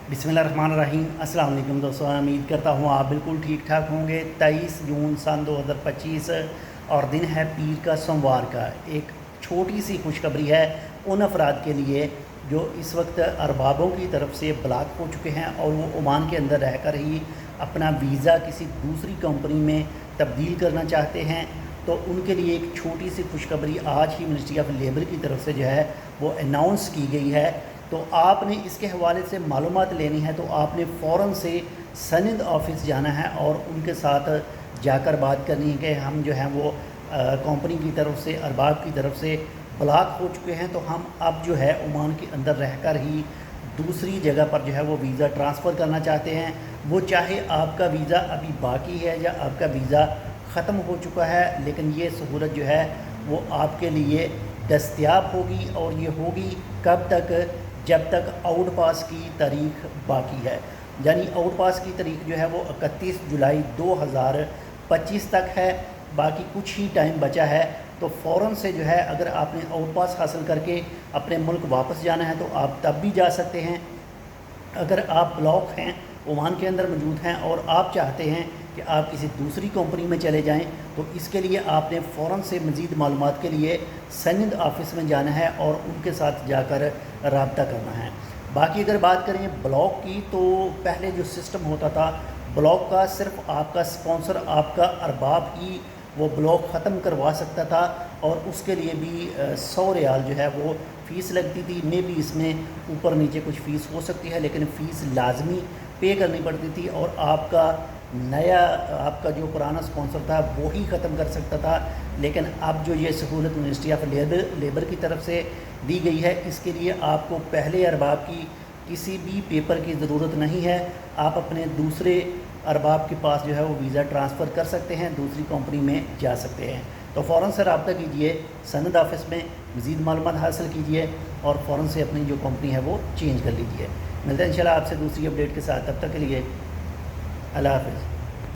बिस्मिल्लाहिर्रहमानिर्रहीम। अस्सलाम वालेकुम दोस्तों, उम्मीद करता हूँ आप बिल्कुल ठीक ठाक होंगे। 23 जून सन 2025 और दिन है पीर का सोमवार का। एक छोटी सी खुशखबरी है उन अफराद के लिए जो इस वक्त अरबाबों की तरफ से ब्लॉक हो चुके हैं और वो ओमान के अंदर रहकर ही अपना वीज़ा किसी दूसरी कंपनी में तब्दील करना चाहते हैं। तो उनके लिए एक छोटी सी खुशखबरी आज ही मिनिस्ट्री ऑफ लेबर की तरफ से जो है वो अनाउंस की गई है। तो आपने इसके हवाले से मालूमात लेनी है तो आपने फ़ौरन से सनद ऑफिस जाना है और उनके साथ जाकर बात करनी है कि हम जो हैं वो कंपनी की तरफ से, अरबाब की तरफ से ब्लॉक हो चुके हैं, तो हम अब जो है ओमान के अंदर रहकर ही दूसरी जगह पर जो है वो वीज़ा ट्रांसफ़र करना चाहते हैं। वो चाहे आपका वीज़ा अभी बाकी है या आपका वीज़ा ख़त्म हो चुका है, लेकिन ये सहूलत जो है वो आपके लिए दस्तयाब होगी। और ये होगी कब तक? जब तक आउट पास की तारीख बाकी है, यानी आउट पास की तारीख जो है वो 31 जुलाई 2025 तक है। बाकी कुछ ही टाइम बचा है, तो फ़ौरन से जो है अगर आपने आउट पास हासिल करके अपने मुल्क वापस जाना है तो आप तब भी जा सकते हैं। अगर आप ब्लॉक हैं, ओमान के अंदर मौजूद हैं और आप चाहते हैं कि आप किसी दूसरी कंपनी में चले जाएं, तो इसके लिए आपने फ़ौरन से मज़ीद मालूमात के लिए सनद ऑफिस में जाना है और उनके साथ जाकर रब्ता करना है। बाकी अगर बात करें ब्लॉक की, तो पहले जो सिस्टम होता था ब्लॉक का, सिर्फ आपका स्पॉन्सर, आपका अरबाब ही वो ब्लॉक ख़त्म करवा सकता था और उसके लिए भी 100 रियाल जो है वो फ़ीस लगती थी। मे भी इसमें ऊपर नीचे कुछ फ़ीस हो सकती है, लेकिन फ़ीस लाजमी पे करनी पड़ती थी और आपका जो पुराना स्पॉन्सर था वो ही ख़त्म कर सकता था। लेकिन अब जो ये सहूलत मिनिस्ट्री ऑफ लेबर की तरफ से दी गई है, इसके लिए आपको पहले अरबाब की किसी भी पेपर की ज़रूरत नहीं है। आप अपने दूसरे अरबाब के पास जो है वो वीज़ा ट्रांसफ़र कर सकते हैं, दूसरी कंपनी में जा सकते हैं। तो फ़ौरन से रब्ता कीजिए सनद ऑफिस में, मज़ीद मालूमात हासिल कीजिए और फ़ौरन से अपनी जो कंपनी है वो चेंज कर लीजिए। मिलते हैं इंशाल्लाह आपसे दूसरी अपडेट के साथ। तब तक के लिए अल्लाह हाफ़िज़।